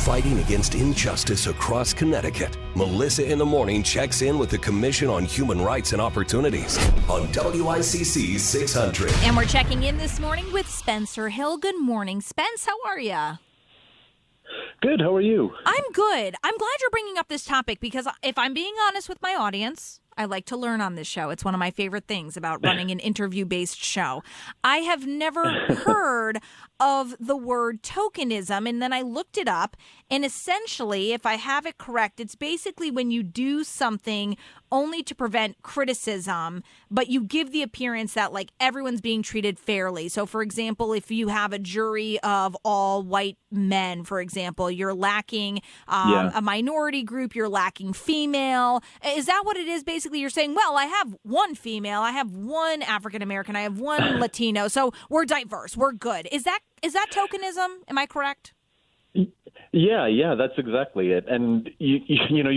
Fighting against injustice across Connecticut, Melissa in the Morning checks in with the Commission on Human Rights and Opportunities on WICC 600. And we're checking in this morning with Spencer Hill. Good morning, Spence. How are you? Good. How are you? I'm good. I'm glad you're bringing up this topic because if I'm being honest with my audience, I like to learn on this show. It's one of my favorite things about running an interview-based show. I have never heard of the word tokenism, and then I looked it up, and essentially, if I have it correct, it's basically when you do something only to prevent criticism, but you give the appearance that, like, everyone's being treated fairly. So, for example, if you have a jury of all white men, for example, you're lacking a minority group, you're lacking female. Is that what it is, basically? You're saying, well, I have one female, I have one African-American, I have one Latino, so we're diverse, we're good. Is that tokenism? Am I correct? Yeah, that's exactly it. And you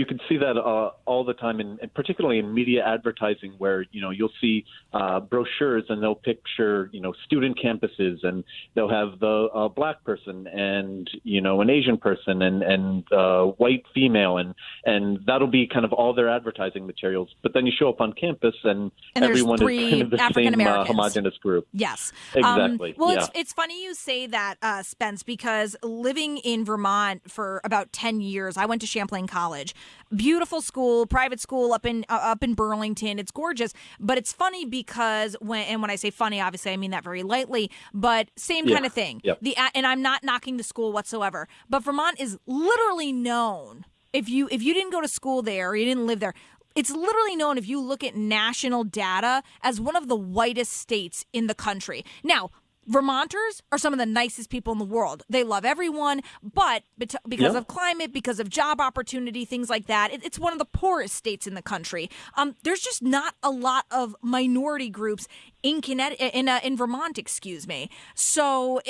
can see that all the time, and particularly in media advertising, where you'll see brochures and they'll picture student campuses, and they'll have the black person and an Asian person and white female, and that'll be kind of all their advertising materials. But then you show up on campus, and everyone is kind of the same homogenous group. Yes, exactly. It's funny you say that, Spence, because living in Vermont for about 10 years. I went to Champlain College. Beautiful school, private school up in Burlington. It's gorgeous, but it's funny because when I say funny, obviously I mean that very lightly, but same kind of thing. Yep. And I'm not knocking the school whatsoever, but Vermont is literally known, if you didn't go to school there or you didn't live there, it's literally known, if you look at national data, as one of the whitest states in the country. Now, Vermonters are some of the nicest people in the world. They love everyone, but because of climate, because of job opportunity, things like that, it's one of the poorest states in the country. There's just not a lot of minority groups in Vermont, excuse me. So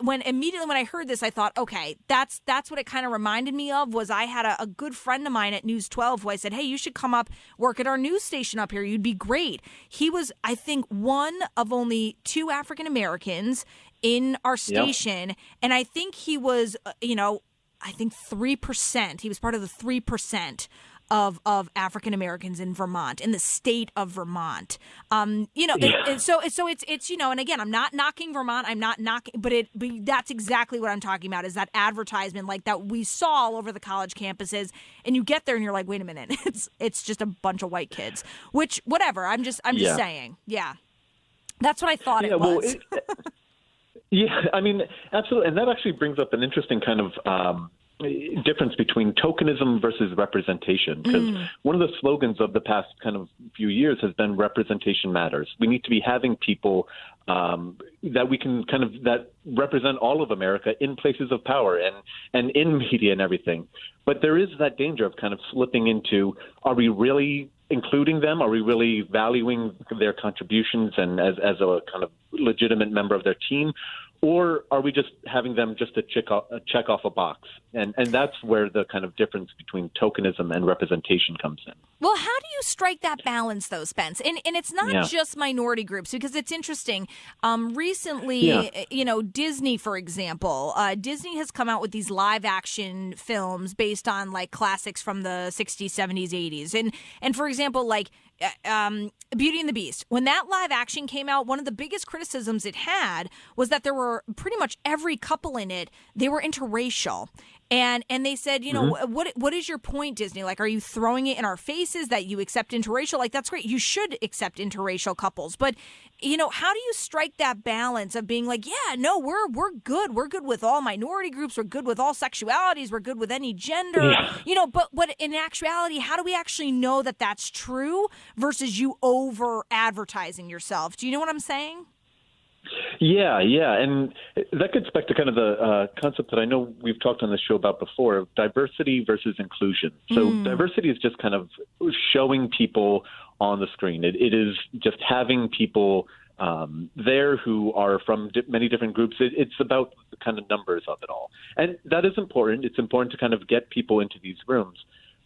when I heard this, I thought, okay, that's what it kind of reminded me of. Was I had a good friend of mine at News 12 who I said, hey, you should come up, work at our news station up here. You'd be great. He was, I think, one of only two African Americans in our station, and I think he was, I think 3%. He was part of the 3%. Of African Americans in Vermont, in the state of Vermont. So it's and again, I'm not knocking Vermont. I'm not knocking, but that's exactly what I'm talking about, is that advertisement like that we saw all over the college campuses, and you get there and you're like, wait a minute, it's just a bunch of white kids. Which, whatever. I'm just saying. Yeah, that's what I thought it was. I mean, absolutely, and that actually brings up an interesting kind of difference between tokenism versus representation, because one of the slogans of the past kind of few years has been representation matters. We need to be having people that we can that represent all of America in places of power and in media and everything. But there is that danger of kind of slipping into, are we really including them? Are we really valuing their contributions and as a kind of legitimate member of their team? Or are we just having them just to check off a box? And that's where the kind of difference between tokenism and representation comes in. Well, how do you strike that balance, though, Spence? And it's not just minority groups, because it's interesting. Recently, Disney, for example, Disney has come out with these live action films based on like classics from the 60s, 70s, 80s. And for example, like Beauty and the Beast, when that live action came out, one of the biggest criticisms it had was that there were pretty much every couple in it, they were interracial. And they said, what is your point, Disney? Like, are you throwing it in our faces that you accept interracial? Like, that's great. You should accept interracial couples. But, how do you strike that balance of being like, yeah, no, we're good. We're good with all minority groups. We're good with all sexualities. We're good with any gender. Yeah. But in actuality, how do we actually know that that's true versus you over advertising yourself? Do you know what I'm saying? Yeah, and that gets back to kind of the concept that I know we've talked on this show about before, of diversity versus inclusion. So diversity is just kind of showing people on the screen. It is just having people there who are from many different groups. It's about the kind of numbers of it all. And that is important. It's important to kind of get people into these rooms.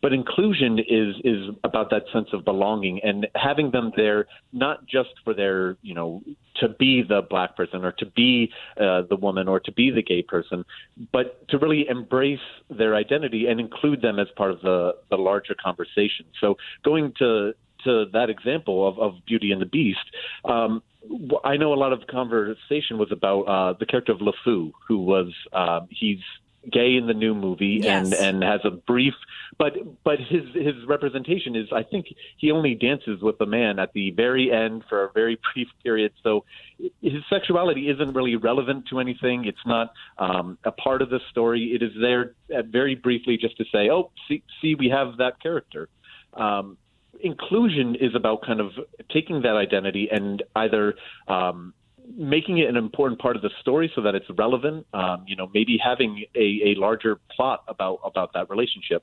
But inclusion is about that sense of belonging and having them there, not just for their, to be the black person or to be the woman or to be the gay person, but to really embrace their identity and include them as part of the larger conversation. So going to that example of Beauty and the Beast, I know a lot of conversation was about the character of LeFou, who was he's gay in the new movie. Yes. and has a brief, but his representation is, I think he only dances with a man at the very end for a very brief period. So his sexuality isn't really relevant to anything. It's not a part of the story. It is there very briefly just to say, oh, see, we have that character. Inclusion is about kind of taking that identity and either making it an important part of the story so that it's relevant, maybe having a larger plot about that relationship,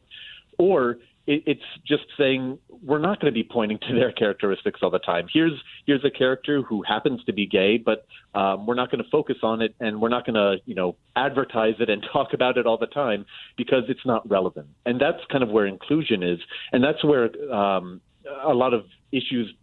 or it's just saying we're not going to be pointing to their characteristics all the time. Here's a character who happens to be gay, but we're not going to focus on it, and we're not going to advertise it and talk about it all the time because it's not relevant. And that's kind of where inclusion is, and that's where a lot of issues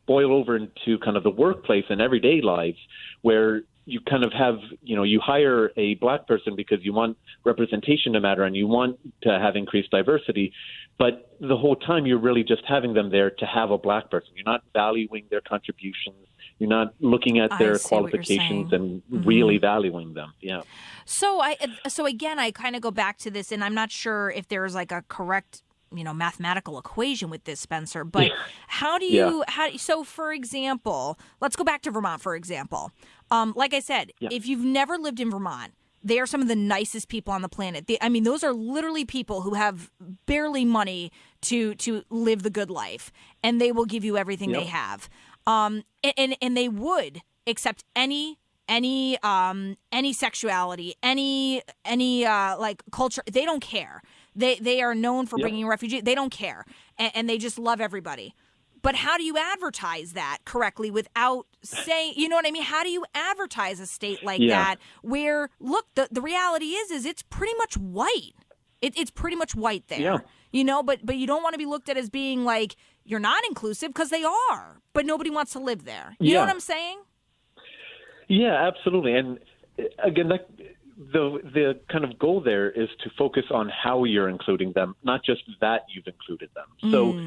boil over into kind of the workplace and everyday lives, where you kind of have, you hire a black person because you want representation to matter and you want to have increased diversity. But the whole time you're really just having them there to have a black person. You're not valuing their contributions. You're not looking at their qualifications and really valuing them. Yeah. So again, I kind of go back to this, and I'm not sure if there's like a correct mathematical equation with this, Spencer, but so for example, let's go back to Vermont, for example. Like I said, if you've never lived in Vermont, they are some of the nicest people on the planet. Those are literally people who have barely money to live the good life, and they will give you everything they have. And they would accept any sexuality, any like culture. They don't care. They are known for bringing refugees. They don't care, and they just love everybody. But how do you advertise that correctly without saying, you know what I mean? How do you advertise a state like that where, look, the reality is it's pretty much white. It's pretty much white there, but you don't want to be looked at as being like you're not inclusive, because they are, but nobody wants to live there. You know what I'm saying? Yeah, absolutely. And again, the kind of goal there is to focus on how you're including them, not just that you've included them. So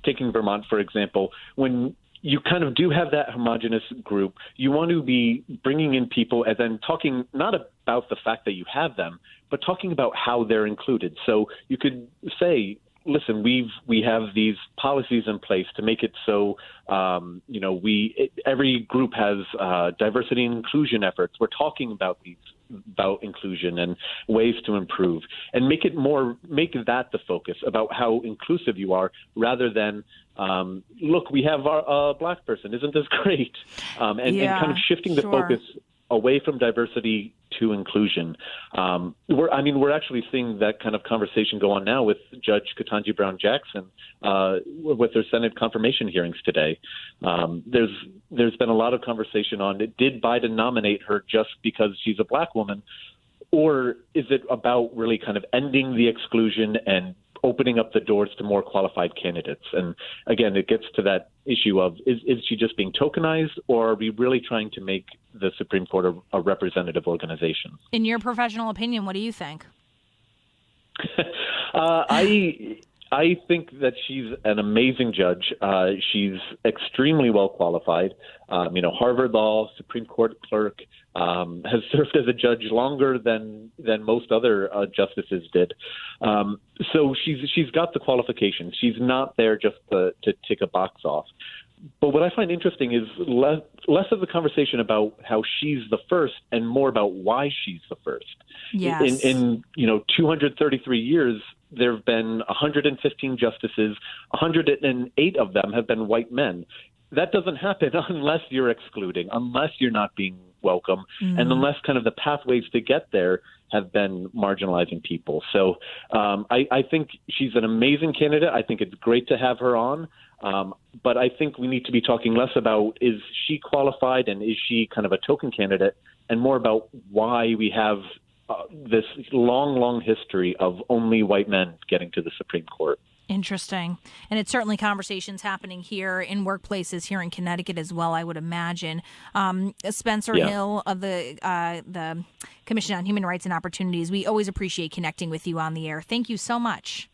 taking Vermont, for example, when you kind of do have that homogenous group, you want to be bringing in people and then talking not about the fact that you have them, but talking about how they're included. So you could say, listen, we have these policies in place to make it so, every group has diversity and inclusion efforts. We're talking about inclusion and ways to improve, and make that the focus about how inclusive you are, rather than look, we have a black person, isn't this great? And kind of shifting the focus away from diversity to inclusion. We're actually seeing that kind of conversation go on now with Judge Ketanji Brown Jackson with their Senate confirmation hearings today. There's been a lot of conversation on, did Biden nominate her just because she's a black woman, or is it about really kind of ending the exclusion and opening up the doors to more qualified candidates? And again, it gets to that issue of, is she just being tokenized, or are we really trying to make the Supreme Court a representative organization? In your professional opinion, what do you think? I think that she's an amazing judge. She's extremely well qualified. Harvard Law, Supreme Court clerk, has served as a judge longer than most other justices did. So she's got the qualifications. She's not there just to tick a box off. But what I find interesting is less of the conversation about how she's the first and more about why she's the first. Yes. In 233 years, there have been 115 justices. 108 of them have been white men. That doesn't happen unless you're excluding, unless you're not being welcome, and unless kind of the pathways to get there have been marginalizing people. So I think she's an amazing candidate. I think it's great to have her on. But I think we need to be talking less about, is she qualified and is she kind of a token candidate, and more about why we have this long history of only white men getting to the Supreme Court. Interesting. And it's certainly conversations happening here in workplaces here in Connecticut as well, I would imagine. Spencer Hill of the Commission on Human Rights and Opportunities, we always appreciate connecting with you on the air. Thank you so much.